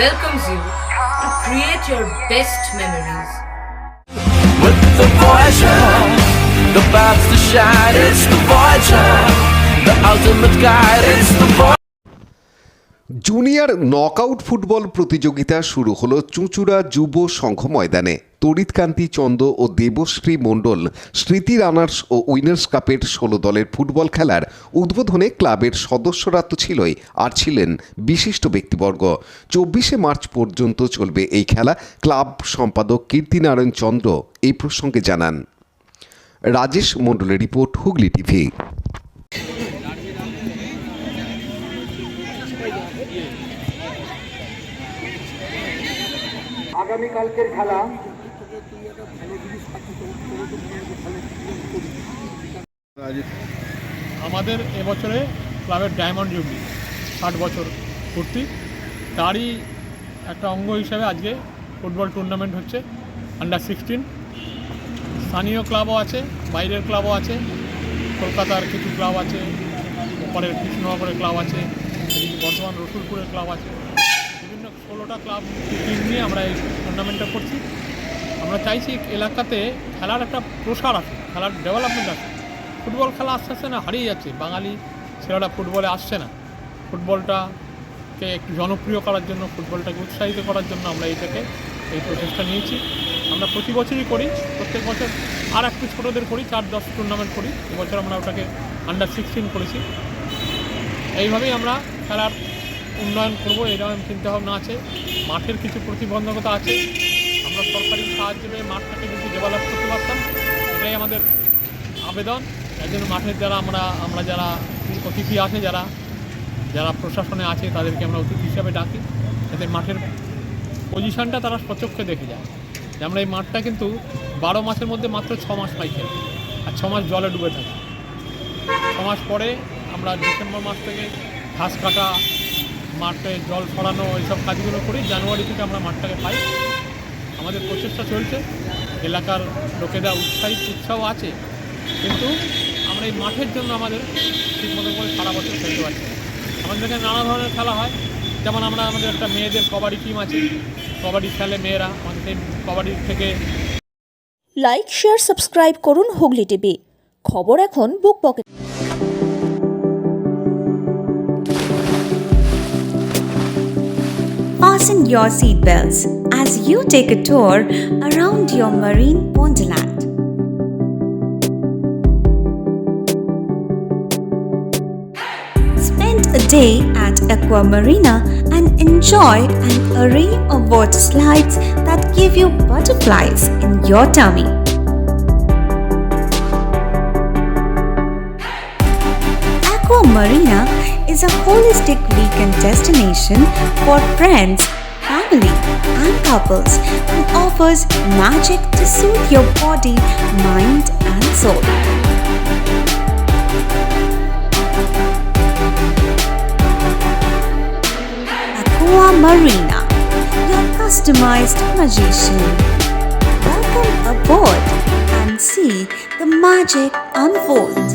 welcomes you to create your best memories. With the Voyager, the path to shine, it's the Voyager, the ultimate guide, it's the Voyager. Junior knockout football প্রতিযোগিতা শুরু হলো চুঁচুড়া যুব সংঘ ময়দানে। তড়িৎকান্তি চন্দ ও দেবশ্রী মণ্ডল স্মৃতি runners ও winners কাপের 16 দলের football খেলার উদ্বোধনে ক্লাবের সদস্যরা তো ছিলই, আর ছিলেন বিশিষ্ট ব্যক্তিবর্গ। 24শে মার্চ পর্যন্ত চলবে এই খেলা। ক্লাব সম্পাদক কীর্তিনারায়ণ চন্দ্র এই প্রসঙ্গে জানান। রাজেশ মণ্ডলের রিপোর্ট, হুগলি টিভি। আগামীকালকের খেলা আমাদের এবছরে ক্লাবের ডায়মন্ড জুবলি 60 বছর পূর্তি, তারই একটা অঙ্গ হিসাবে আজকে ফুটবল টুর্নামেন্ট হচ্ছে। আন্ডার-16 স্থানীয় ক্লাবও আছে, বাইরের ক্লাবও আছে, কলকাতার কিছু ক্লাব আছে, ওপারের কৃষ্ণনগরের ক্লাব আছে, বর্ধমান রসুলপুরের ক্লাব আছে, বিভিন্ন 16টা ক্লাব টিম নিয়ে আমরা এই টুর্নামেন্টটা করছি। আমরা চাইছি এলাকাতে খেলার একটা প্রসার আছে, খেলার ডেভেলপমেন্ট আছে। ফুটবল খেলা আস্তে আস্তে না হারিয়ে যাচ্ছে, বাঙালি ছেলেরা ফুটবলে আসছে না। ফুটবলটাকে একটু জনপ্রিয় করার জন্য, ফুটবলটাকে উৎসাহিত করার জন্য আমরা এই প্রচেষ্টা নিয়েছি। আমরা প্রতি বছরই করি, প্রত্যেক বছর আর একটু ছোটোদের করি, 4-10 টুর্নামেন্ট করি। এবছর আমরা ওটাকে আন্ডার-16 করেছি। এইভাবেই আমরা খেলার উন্নয়ন করব, এরকম চিন্তাভাবনা আছে। মাঠের কিছু প্রতিবন্ধকতা আছে, আমরা সরকারি সাহায্য পেয়ে মাঠটাকে যদি ডেভেলপ করতে পারতাম, এটাই আমাদের আবেদন। এর জন্য মাঠের আমরা যারা অতিথি আছে, যারা প্রশাসনে আছে, তাদেরকে আমরা অতিথি হিসাবে ডাকি, যাতে মাঠের পজিশনটা তারা সচক্ষে দেখে যায় যে আমরা এই মাঠটা কিন্তু 12 মাসের মধ্যে মাত্র 6 মাস পাই খেলে, আর 6 মাস জলে ডুবে থাকে। 6 মাস পরে আমরা ডিসেম্বর মাস থেকে ঘাস কাটা, মাঠে জল ছড়ানো, এইসব কাজগুলো করি। জানুয়ারি থেকে আমরা মাঠটাকে পাই। আমাদের প্রচেষ্টা চলছে, এলাকার লোকেরা উৎসাহ আছে, কিন্তু আমরা এই মাঠের জন্য আমাদের ঠিকমতো করে সারা বছর খেলতে পারছি। আমাদের এখানে নানা ধরনের খেলা হয়, যেমন আমাদের একটা মেয়েদের কবাডি টিম আছে, কবাডি খেলে মেয়েরা। আমাদের সেই কবাডির থেকে লাইক, শেয়ার, সাবস্ক্রাইব করুন হুগলি টিভি। খবর এখন বুক pocket. Fasten your seatbelts as you take a tour around your marine wonderland. Spend a day at Aqua Marina and enjoy an array of water slides that give you butterflies in your tummy. Aqua Marina is a holistic weekend destination for friends, family, and couples and offers magic to soothe your body, mind, and soul. Aqua Marina, your customized magician. Welcome aboard and see the magic unfold.